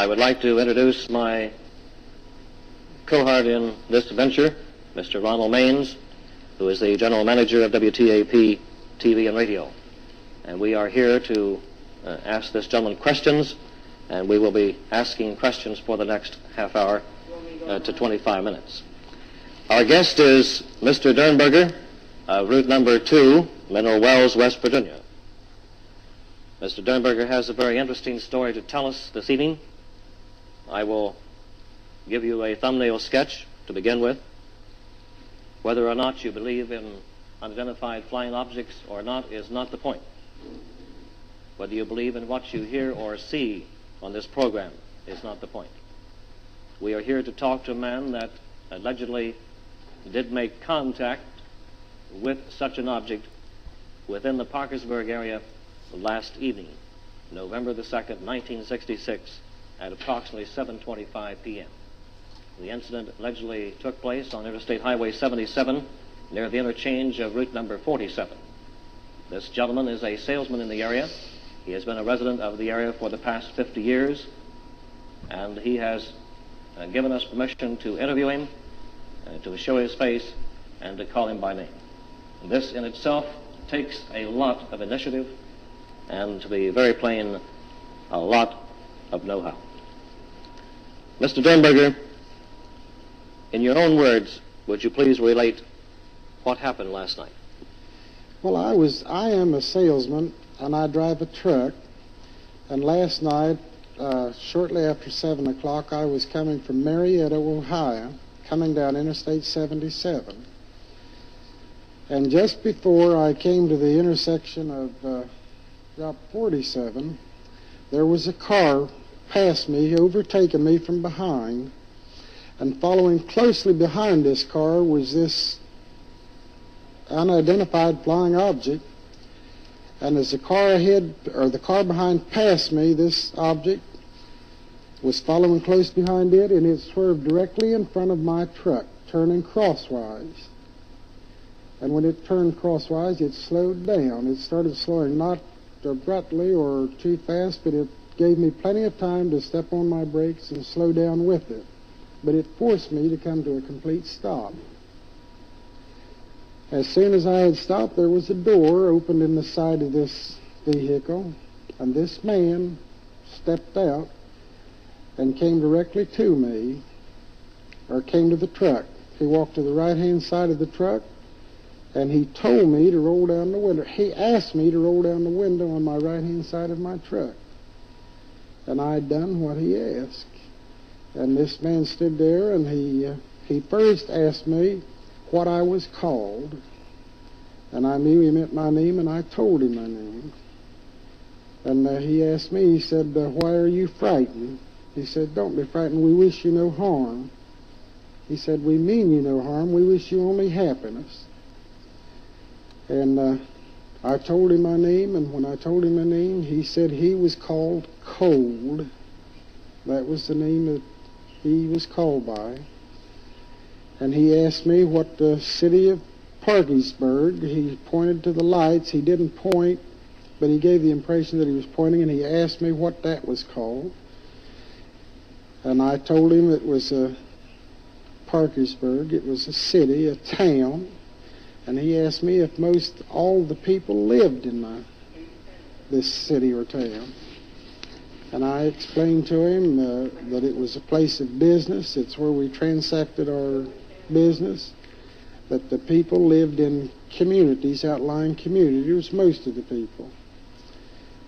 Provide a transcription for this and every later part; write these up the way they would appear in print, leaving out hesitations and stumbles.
I would like to introduce my cohort in this venture, Mr. Ronald Maines, who is the general manager of WTAP TV and radio. And we are here to ask this gentleman questions, and we will be asking questions for the next half hour to 25 minutes. Our guest is Mr. Derenberger of route number 2, Mineral Wells, West Virginia. Mr. Derenberger has a very interesting story to tell us this evening. I will give you a thumbnail sketch to begin with. Whether or not you believe in unidentified flying objects or not is not the point. Whether you believe in what you hear or see on this program is not the point. We are here to talk to a man that allegedly did make contact with such an object within the Parkersburg area last evening, November the 2nd, 1966, at approximately 7:25 p.m. The incident allegedly took place on Interstate Highway 77 near the interchange of route number 47. This gentleman is a salesman in the area. He has been a resident of the area for the past 50 years, and he has given us permission to interview him, to show his face, and to call him by name. And this in itself takes a lot of initiative and, to be very plain, a lot of know-how. Mr. Derenberger, in your own words, would you please relate what happened last night? Well, I am a salesman, and I drive a truck. And last night, shortly after 7 o'clock, I was coming from Marietta, Ohio, coming down Interstate 77. And just before I came to the intersection of Route 47, there was a car past me, overtaking me from behind. And following closely behind this car was this unidentified flying object. And as the car ahead, or the car behind passed me, this object was following close behind it, and it swerved directly in front of my truck, turning crosswise. And when it turned crosswise, it slowed down. It started slowing not abruptly or too fast, but it gave me plenty of time to step on my brakes and slow down with it. But it forced me to come to a complete stop. As soon as I had stopped, there was a door opened in the side of this vehicle, and this man stepped out and came directly to me, or came to the truck. He walked to the right-hand side of the truck, and he told me to roll down the window. He asked me to roll down the window on my right-hand side of my truck. And I had done what he asked. And this man stood there, and he first asked me what I was called. And I knew he meant my name, and I told him my name. And he asked me, he said, why are you frightened? He said, don't be frightened, we wish you no harm. He said, we mean you no harm, we wish you only happiness. And I told him my name, and when I told him my name, he said he was called Cold. That was the name that he was called by. And he asked me what the city of Parkersburg, he pointed to the lights. He didn't point, but he gave the impression that he was pointing, and he asked me what that was called. And I told him it was Parkersburg. It was a city, a town. And he asked me if most all the people lived in this city or town. And I explained to him that it was a place of business. It's where we transacted our business. That the people lived in communities, outlying communities, most of the people.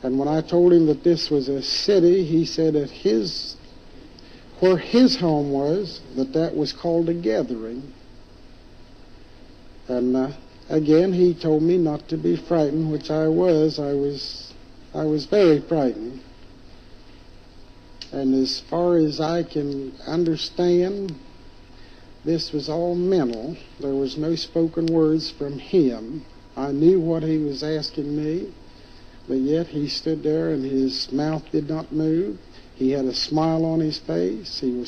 And when I told him that this was a city, he said that where his home was, that was called a gathering. And again, he told me not to be frightened, which I was. I was very frightened. And as far as I can understand, this was all mental. There was no spoken words from him. I knew what he was asking me, but yet he stood there and his mouth did not move. He had a smile on his face. He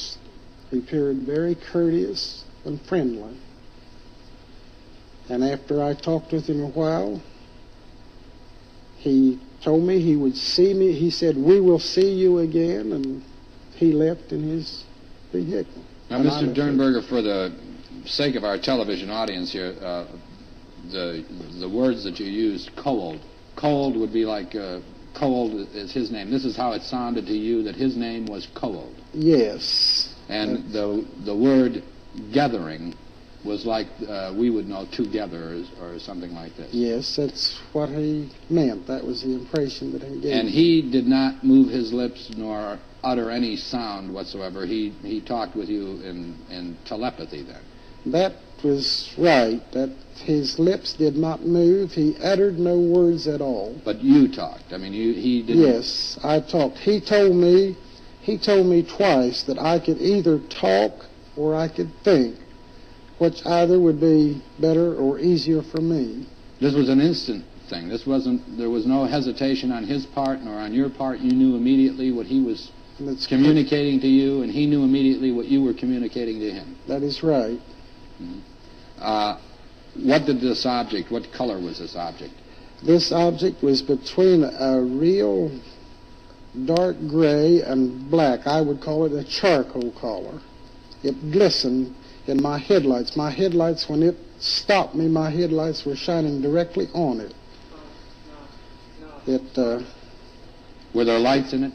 appeared very courteous and friendly. And after I talked with him a while, he told me he would see me. He said, we will see you again. And he left in his vehicle. Now, Mr. Derenberger, for the sake of our television audience here, the words that you used, cold. Cold would be like cold is his name. This is how it sounded to you, that his name was cold. Yes. And the word gathering was like we would know together or something like this. Yes, that's what he meant. That was the impression that he gave. And he did not move his lips nor utter any sound whatsoever. He talked with you in telepathy then. That was right. That his lips did not move. He uttered no words at all. But you talked. I mean, he didn't. Yes, I talked. He told me twice that I could either talk or I could think, which either would be better or easier for me. This was an instant thing. There was no hesitation on his part nor on your part. You knew immediately what he was communicating to you, and he knew immediately what you were communicating to him. That is right. Mm-hmm. What color was this object? This object was between a real dark gray and black. I would call it a charcoal color. It glistened in my headlights. My headlights, when it stopped me, my headlights were shining directly on it. Were there lights in it?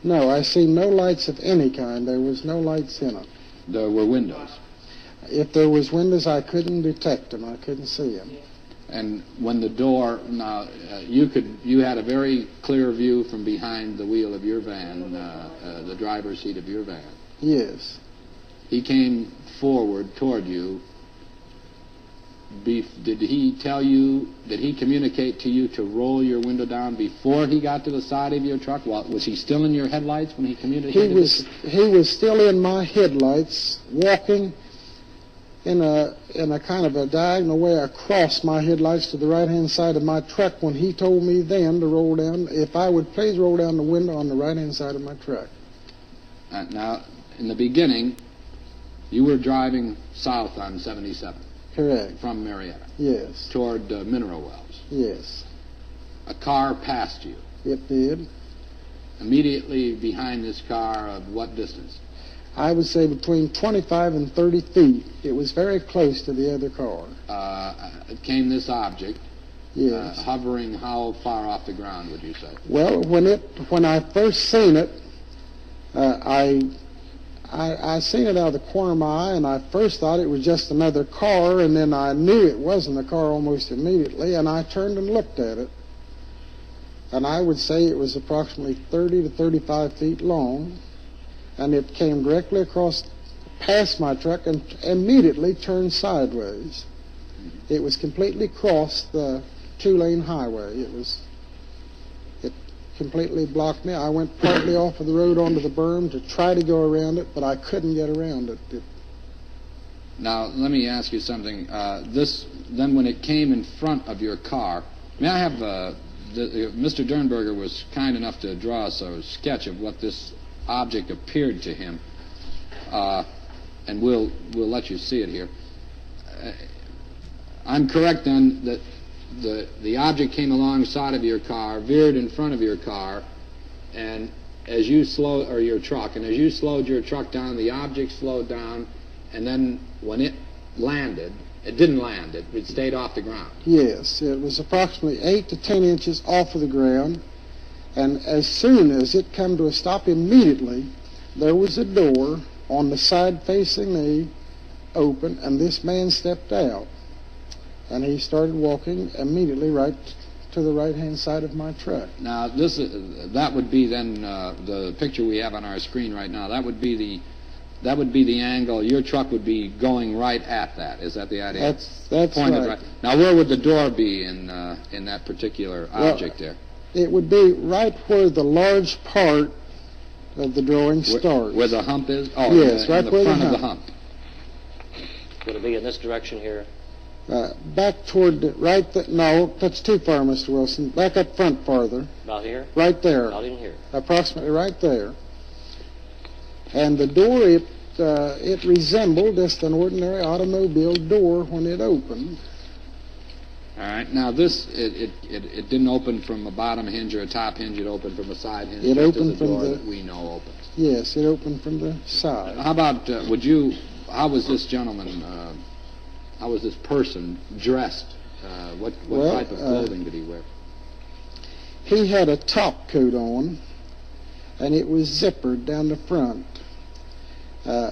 No, I see no lights of any kind. There was no lights in it. There were windows. If there was windows, I couldn't detect them. I couldn't see them. And when the door, now you had a very clear view from behind the wheel of your van, the driver's seat of your van. Yes. He came forward toward you. Did he communicate to you to roll your window down before he got to the side of your truck? Was he still in your headlights when he communicated? He was still in my headlights, walking in a kind of a diagonal way across my headlights to the right-hand side of my truck when he told me then to roll down, if I would please roll down the window on the right-hand side of my truck. Now, in the beginning, you were driving south on 77. Correct. From Marietta. Yes. Toward Mineral Wells. Yes. A car passed you. It did. Immediately behind this car, of what distance? I would say between 25 and 30 feet. It was very close to the other car. Came this object. Yes. Hovering how far off the ground, would you say? Well, when I first seen it, I seen it out of the corner of my eye, and I first thought it was just another car, and then I knew it wasn't a car almost immediately, and I turned and looked at it. And I would say it was approximately 30 to 35 feet long, and it came directly across past my truck and immediately turned sideways. It was completely crossed the two-lane highway. It completely blocked me. I went partly off of the road onto the berm to try to go around it, but I couldn't get around it. Now, let me ask you something. Then when it came in front of your car, may I have, Mr. Derenberger was kind enough to draw us a sketch of what this object appeared to him, and we'll let you see it here. I'm correct then that the object came alongside of your car, veered in front of your car, and as you slowed your truck down, the object slowed down, and then when it landed, it didn't land. It stayed off the ground. Yes, it was approximately 8 to 10 inches off of the ground, and as soon as it came to a stop, immediately there was a door on the side facing me open, and this man stepped out. And he started walking immediately right to the right-hand side of my truck. Now, that would be then the picture we have on our screen right now. That would be the angle. Your truck would be going right at that. Is that the idea? That's pointed right. Now, where would the door be in that particular object there? It would be right where the large part of the drawing starts. Where the hump is? Oh, yes, right in the where front the of the hump. Would it be in this direction here? Back toward no, that's too far, Mr. Wilson. Back up front farther. About here? Right there. About in here. Approximately right there. And the door, it resembled just an ordinary automobile door when it opened. All right. Now this, it didn't open from a bottom hinge or a top hinge. It opened from a side hinge. It opened as a from door the. that we know opens. Yes, it opened from the side. How about how was this gentleman? How was this person dressed? What type of clothing did he wear? He had a top coat on, and it was zippered down the front.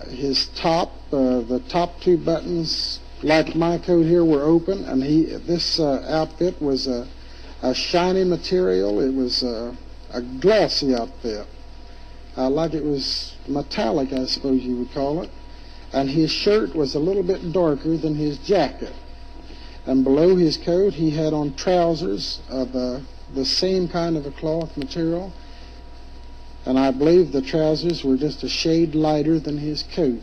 His top, the top two buttons, like my coat here, were open, and this outfit was a shiny material. It was a glossy outfit, like it was metallic, I suppose you would call it. And his shirt was a little bit darker than his jacket. And below his coat, he had on trousers of the same kind of a cloth material. And I believe the trousers were just a shade lighter than his coat.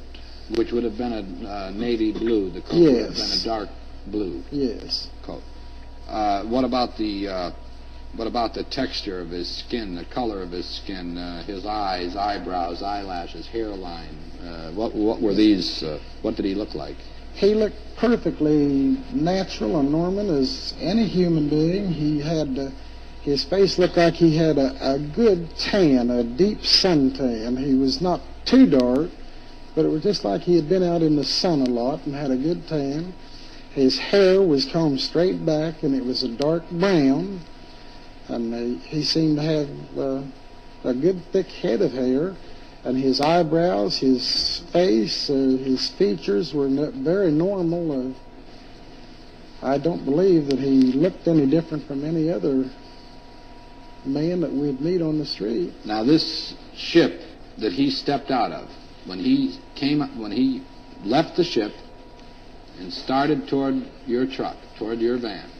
Which would have been a navy blue. The coat Yes. would have been a dark blue. Yes. Coat. What about the texture of his skin, the color of his skin, his eyes, eyebrows, eyelashes, hairline? What were these? What did he look like? He looked perfectly natural and normal as any human being. He had his face looked like he had a good tan, a deep suntan. He was not too dark, but it was just like he had been out in the sun a lot and had a good tan. His hair was combed straight back, and it was a dark brown. And he seemed to have a good thick head of hair. And his eyebrows, his face, his features were very normal. I don't believe that he looked any different from any other man that we'd meet on the street. Now, this ship that he stepped out of, when he left the ship and started toward your truck, toward your van,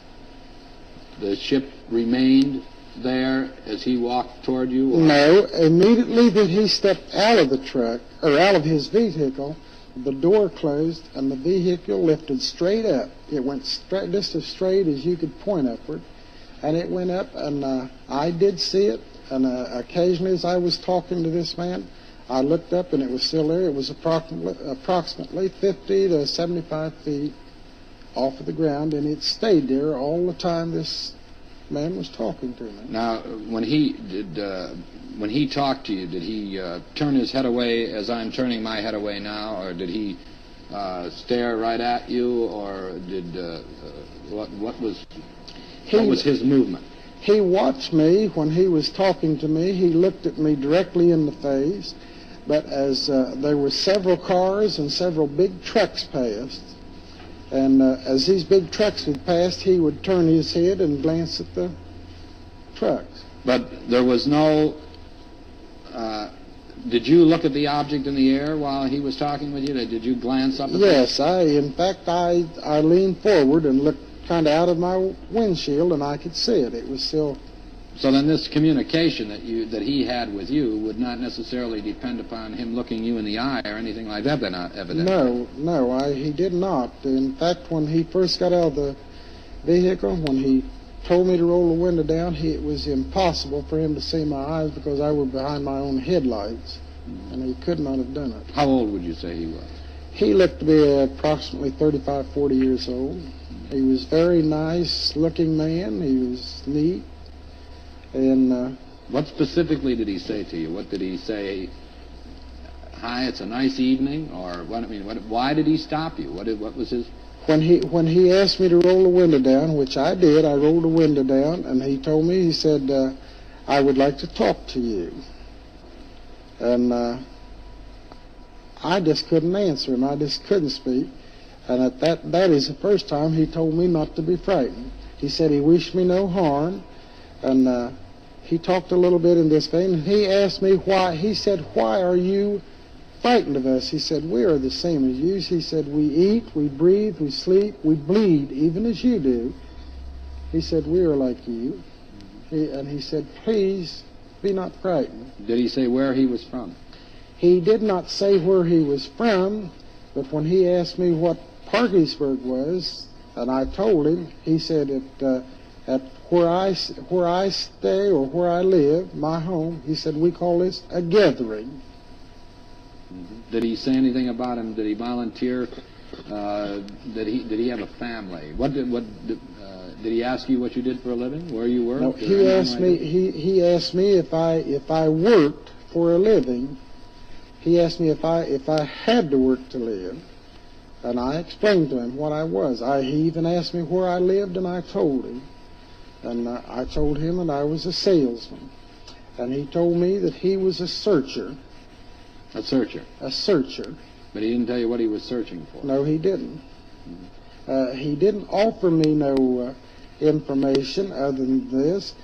the ship remained there as he walked toward you? Or? No, immediately that he stepped out of the truck, or out of his vehicle, the door closed and the vehicle lifted straight up. It went straight, just as straight as you could point upward, and it went up, and I did see it, and occasionally as I was talking to this man, I looked up and it was still there. It was approximately 50 to 75 feet off of the ground, and it stayed there all the time this man was talking to me. Now, when he talked to you, did he turn his head away as I'm turning my head away now, or did he stare right at you, or did what was his movement? He watched me when he was talking to me. He looked at me directly in the face, but as there were several cars and several big trucks passed, and as these big trucks would pass, he would turn his head and glance at the trucks. But there was no... did you look at the object in the air while he was talking with you? Did you glance up at Yes, in fact, I leaned forward and looked kind of out of my windshield, and I could see it. It was still... So then this communication that he had with you would not necessarily depend upon him looking you in the eye or anything like that, then, evidently. No, he did not. In fact, when he first got out of the vehicle, when he told me to roll the window down, it was impossible for him to see my eyes because I were behind my own headlights, and he could not have done it. How old would you say he was? He looked to be approximately 35, 40 years old. He was a very nice-looking man. He was neat. And what specifically did he say to you? What did he say? Hi, it's a nice evening, or what? I mean, why did he stop you? What was his? When he asked me to roll the window down, which I did, I rolled the window down, and he told me, he said, "I would like to talk to you." And I just couldn't answer him. I just couldn't speak. And at that is the first time he told me not to be frightened. He said he wished me no harm. And he talked a little bit in this vein, and he asked me why. He said, "Why are you frightened of us?" He said, "We are the same as you." He said, "We eat, we breathe, we sleep, we bleed, even as you do." He said, "We are like you." And he said, "Please be not frightened." Did he say where he was from? He did not say where he was from, but when he asked me what Parkersburg was, and I told him, he said at where I stay or where I live, my home, he said, we call this a gathering. Did he say anything about him? Did he volunteer Did he have a family? Did he ask you what you did for a living? Where you worked? No, he asked me. He asked me if I worked for a living. He asked me if I had to work to live, and I explained to him what I was. He even asked me where I lived, and I told him. And I told him that I was a salesman, and he told me that he was a searcher. A searcher. A searcher. But he didn't tell you what he was searching for. No, he didn't. He didn't offer me no information other than this,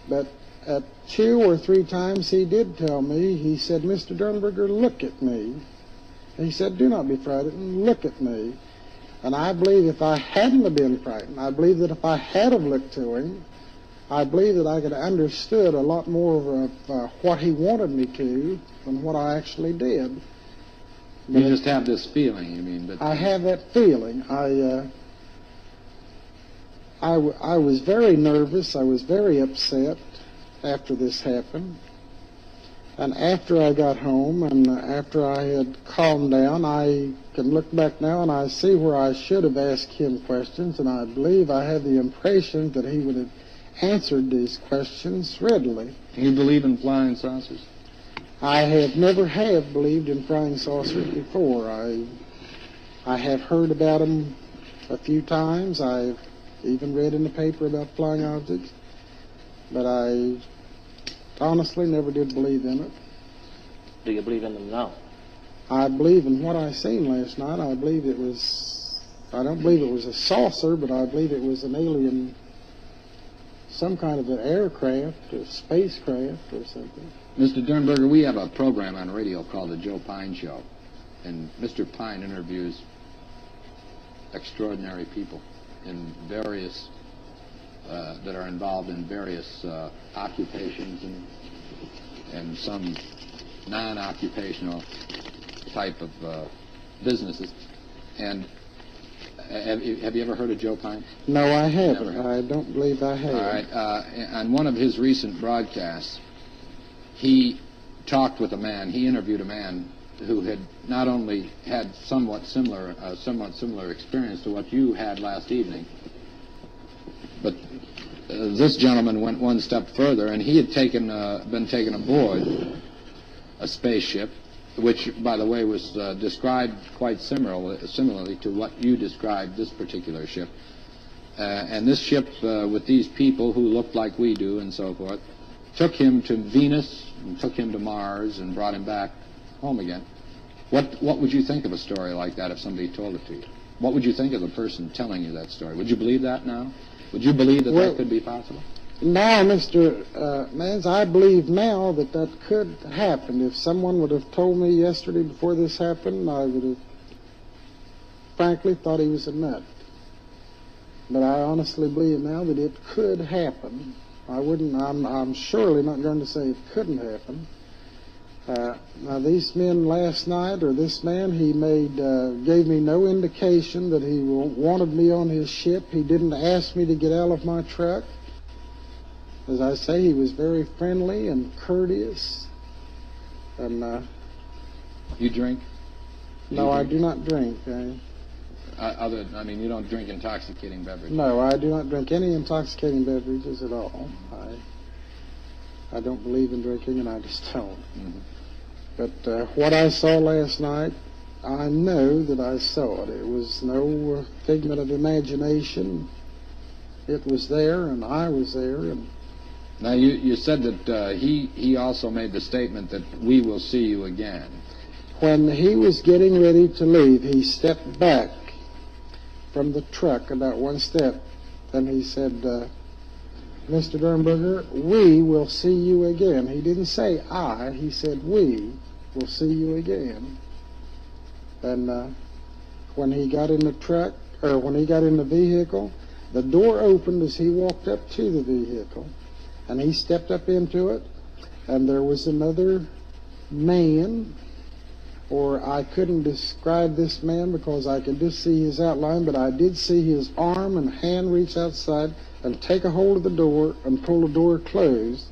but at 2 or 3 times he did tell me. He said, "Mr. Derenberger, look at me." He said, "Do not be frightened, look at me." And I believe if I hadn't have been frightened, I believe that if I had have looked to him, I believe that I could have understood a lot more of what he wanted me to than what I actually did. You just have this feeling, you mean? But I have that feeling. I was very nervous. I was very upset after this happened. And after I got home and after I had calmed down, I can look back now and I see where I should have asked him questions, and I believe I had the impression that he would have answered these questions readily. You believe in flying saucers? I have never believed in flying saucers before. I have heard about them a few times. I've even read in the paper about flying objects, but I honestly never did believe in it. Do you believe in them now? I believe in what I seen last night. I don't believe it was a saucer, but I believe it was an alien, some kind of an aircraft or spacecraft or something. Mr. Derenberger, we have a program on radio called The Joe Pine Show, and Mr. Pine interviews extraordinary people in various that are involved in various occupations and some non-occupational type of businesses. And have you ever heard of Joe Pine? No, I haven't. I don't believe I have. All right. On one of his recent broadcasts, he talked with a man. He interviewed a man who had not only had somewhat similar experience to what you had last evening, but this gentleman went one step further, and he had been taken aboard a spaceship, which, by the way, was described quite similarly to what you described this particular ship. And this ship, with these people who looked like we do and so forth, took him to Venus, and took him to Mars, and brought him back home again. What would you think of a story like that if somebody told it to you? What would you think of the person telling you that story? Would you believe that now? Would you believe that that could be possible? Now, Mr. Mans, I believe now that that could happen. If someone would have told me yesterday before this happened, I would have frankly thought he was a nut. But I honestly believe now that it could happen. I'm surely not going to say it couldn't happen. Now, these men last night, or this man, he gave me no indication that he wanted me on his ship. He didn't ask me to get out of my truck. As I say, he was very friendly and courteous. And you drink? No, I do not drink. You don't drink intoxicating beverages? No, I do not drink any intoxicating beverages at all. I don't believe in drinking, and I just don't. Mm-hmm. But what I saw last night, I know that I saw it. It was no figment of imagination. It was there, and I was there. And now, you said that he also made the statement that we will see you again. When he was getting ready to leave, he stepped back from the truck about one step, and he said, "Mr. Derenberger, we will see you again." He didn't say I, he said we will see you again. And when he got in the truck, or when he got in the vehicle, the door opened as he walked up to the vehicle, and he stepped up into it, and there was another man, or I couldn't describe this man because I could just see his outline, but I did see his arm and hand reach outside and take a hold of the door and pull the door closed.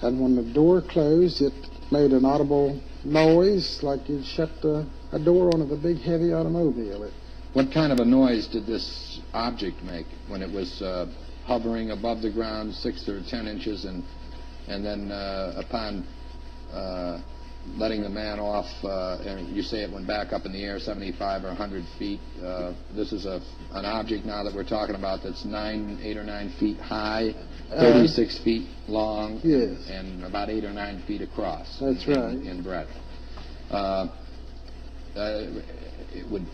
And when the door closed, it made an audible noise like you'd shut a door on of a big heavy automobile. What kind of a noise did this object make when it was hovering above the ground 6 or 10 inches, and then upon letting the man off, and you say it went back up in the air 75 or 100 feet. This is an object now that we're talking about that's 8 or 9 feet high, 36 feet long, yes, and about 8 or 9 feet across. That's right. In breadth. It would,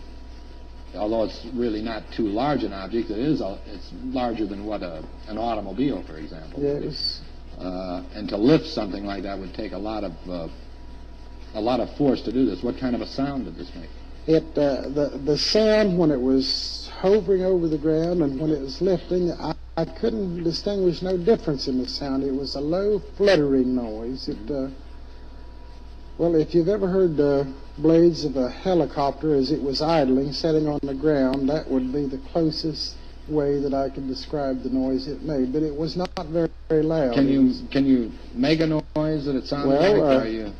although it's really not too large an object, it's larger than what an automobile, for example. Yes. And to lift something like that would take a lot of force to do this. What kind of a sound did this make? The sound when it was hovering over the ground and when it was lifting, I couldn't distinguish no difference in the sound. It was a low fluttering noise. Well, if you've ever heard the blades of a helicopter as it was idling, setting on the ground, that would be the closest way that I could describe the noise it made. But it was not very, very loud. Can you make a noise that it sounded like?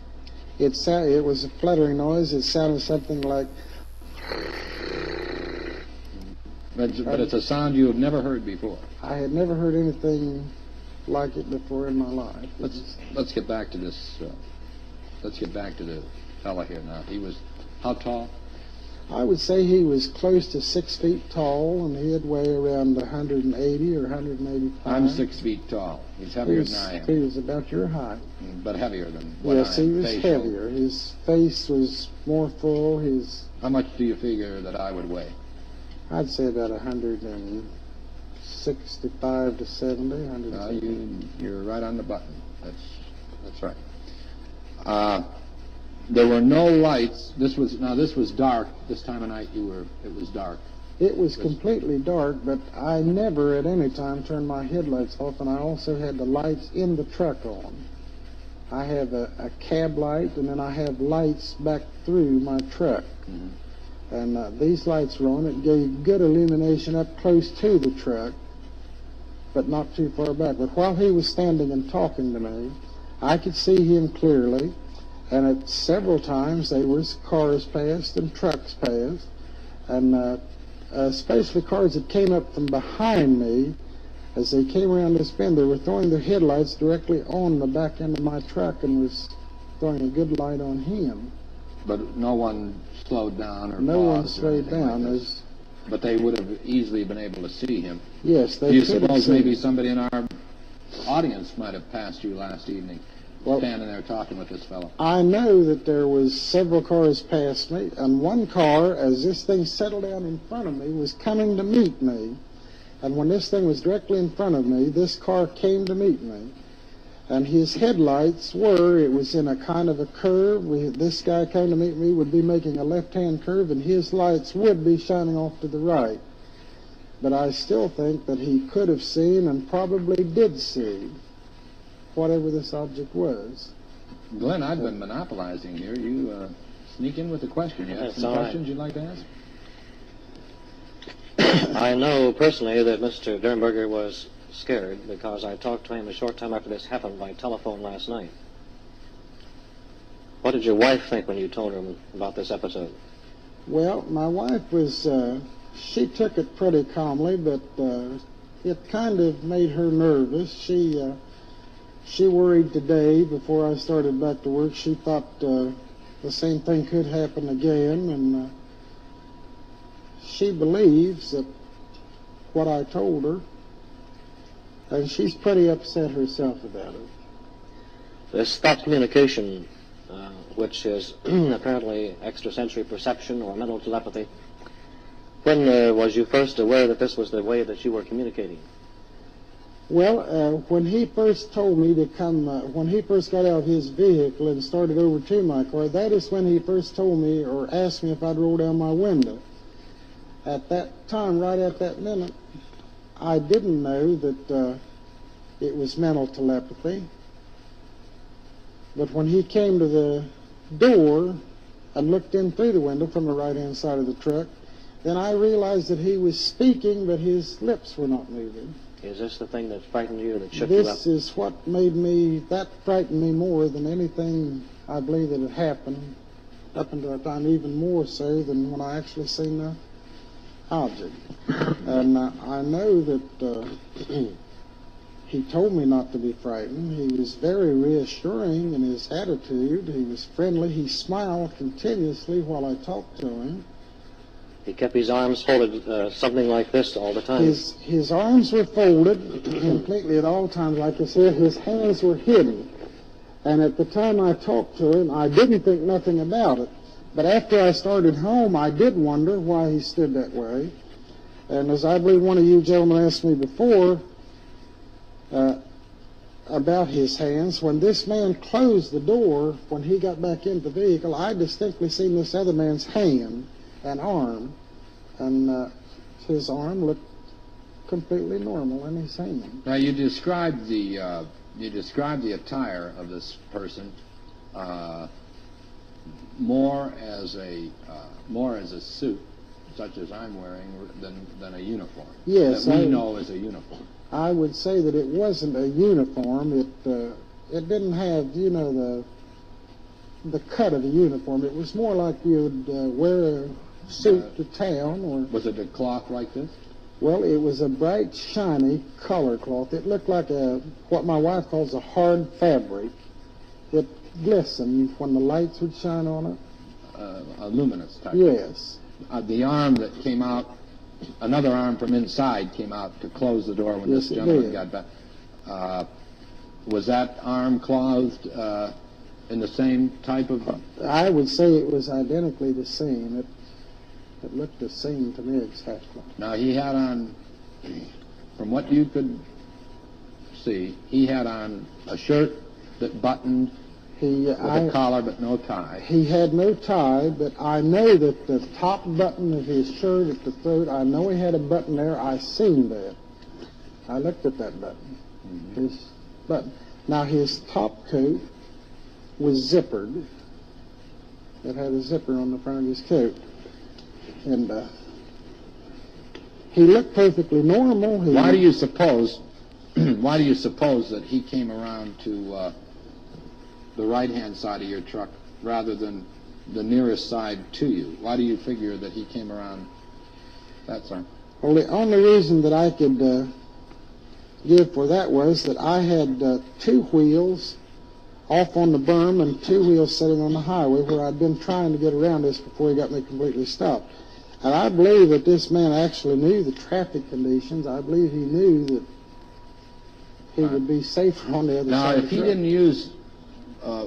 It was a fluttering noise. It sounded something like. But it's a sound you have never heard before. I had never heard anything like it before in my life. Let's get back to this. Let's get back to the fella here now. He was how tall? I would say he was close to 6 feet tall, and he'd weigh around 180 or 185. I'm 6 feet tall. He's heavier than I am. He was about your height. But heavier than what yes, I am. He was heavier. His face was more full. How much do you figure that I would weigh? I'd say about 165 to 70. 170. You're right on the button. That's right. There were no lights. This was dark. This time of night it was dark. It was completely dark, but I never at any time turned my headlights off, and I also had the lights in the truck on. I have a cab light, and then I have lights back through my truck. Mm-hmm. And these lights were on. It gave good illumination up close to the truck, but not too far back. But while he was standing and talking to me, I could see him clearly, and at several times there was cars passed and trucks passed, and especially cars that came up from behind me. As they came around this bend, they were throwing their headlights directly on the back end of my truck and was throwing a good light on him. But no one slowed down or no paused one slowed down. Like but they would have easily been able to see him. Yes, they could have. Do you suppose maybe somebody in our audience might have passed you last evening, standing there talking with this fellow? I know that there was several cars past me, and one car, as this thing settled down in front of me, was coming to meet me. And when this thing was directly in front of me, this car came to meet me. And his headlights it was in a kind of a curve. This guy came to meet me, would be making a left-hand curve, and his lights would be shining off to the right. But I still think that he could have seen and probably did see whatever this object was. Glenn, I've been monopolizing here. You sneak in with a question. You have some questions you'd like to ask? I know personally that Mr. Derenberger was scared because I talked to him a short time after this happened by telephone last night. What did your wife think when you told her about this episode? Well, my wife was, she took it pretty calmly, but it kind of made her nervous. She worried today before I started back to work. She thought the same thing could happen again, and she believes that what I told her, and she's pretty upset herself about it. This thought communication, which is apparently extrasensory perception or mental telepathy, when was you first aware that this was the way that you were communicating? Well, when he first told me to come, when he first got out of his vehicle and started over to my car, that is when he first told me or asked me if I'd roll down my window. At that time, right at that minute, I didn't know that it was mental telepathy. But when he came to the door and looked in through the window from the right-hand side of the truck, then I realized that he was speaking, but his lips were not moving. Is this the thing that frightened you, that shook you up? This is what made me, that frightened me more than anything I believe that had happened up until that time, even more so than when I actually seen object. And I know that he told me not to be frightened. He was very reassuring in his attitude. He was friendly. He smiled continuously while I talked to him. He kept his arms folded something like this all the time. His arms were folded completely at all times. Like I said, his hands were hidden. And at the time I talked to him, I didn't think nothing about it. But after I started home, I did wonder why he stood that way. And as I believe one of you gentlemen asked me before about his hands, when this man closed the door, when he got back into the vehicle, I distinctly seen this other man's hand and arm, and his arm looked completely normal in his hand. Now you described the attire of this person more as a suit, such as I'm wearing, than a uniform. Yes, that we know as a uniform. I would say that it wasn't a uniform. It didn't have, you know, the cut of a uniform. It was more like you would wear a suit to town. Or was it a cloth like this? Well, it was a bright, shiny color cloth. It looked like what my wife calls a hard fabric. It glistened when the lights would shine on it. A luminous type. Yes. The arm that came out, another arm from inside came out to close the door when this gentleman got back. Was that arm clothed in the same type of... I would say it was identically the same. It looked the same to me exactly. Now he had on, from what you could see, he had on a shirt that buttoned with a collar but no tie. He had no tie, but I know that the top button of his shirt at the throat, I know he had a button there. I seen that. I looked at that button. Mm-hmm. His button. Now his top coat was zippered. It had a zipper on the front of his coat. And he looked perfectly normal. Why do you suppose that he came around to the right-hand side of your truck rather than the nearest side to you? Why do you figure that he came around that side? Well, the only reason that I could give for that was that I had two wheels off on the berm and two wheels sitting on the highway where I'd been trying to get around this before he got me completely stopped. And I believe that this man actually knew the traffic conditions. I believe he knew that he would be safer on the other side. Now, if he didn't use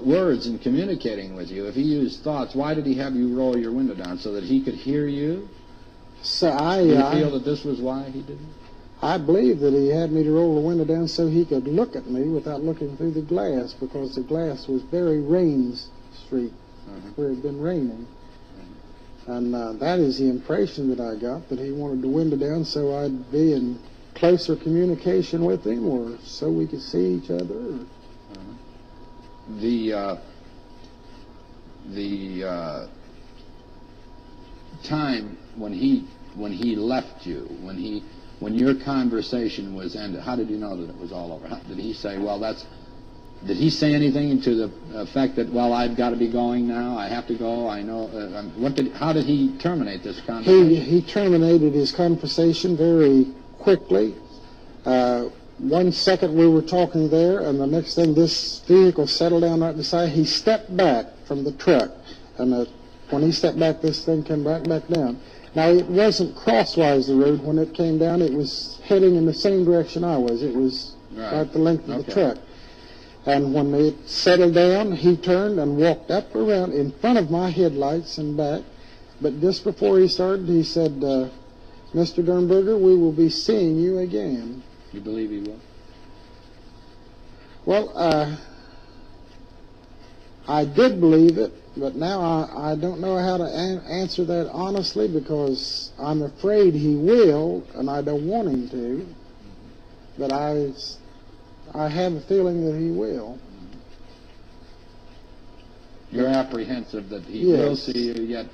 words in communicating with you, if he used thoughts, why did he have you roll your window down? So that he could hear you? So Do you feel that this was why he did it? I believe that he had me to roll the window down so he could look at me without looking through the glass, because the glass was very rain street, where it had been raining. And that is the impression that I got, that he wanted the window down so I'd be in closer communication with him, or so we could see each other. The time when he left you, when your conversation was ended, how did you know that it was all over? Did he say, well, did he say anything to the effect that, well, I've got to be going now, I have to go, I know, how did he terminate this conversation? He terminated his conversation very quickly. 1 second we were talking there, and the next thing this vehicle settled down right beside. He stepped back from the truck, and when he stepped back, this thing came right back down. Now, it wasn't crosswise the road when it came down. It was heading in the same direction I was. It was right the length of the truck. And when it settled down, he turned and walked up around in front of my headlights and back. But just before he started, he said, Mr. Derenberger, we will be seeing you again. You believe he will? Well, I did believe it, but now I don't know how to answer that honestly, because I'm afraid he will, and I don't want him to. But I have a feeling that he will. You're apprehensive that he will see you, yet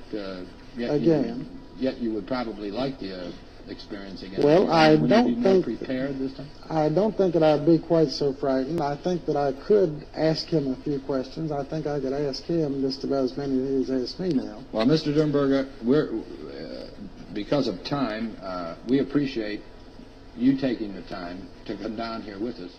again. Yet you would probably like the experience again. Well, I Would don't you be more think prepared this time? I don't think that I'd be quite so frightened. I think that I could ask him a few questions. I think I could ask him just about as many as he's asked me now. Well, Mr. Derenberger, because of time, we appreciate you taking the time to come down here with us.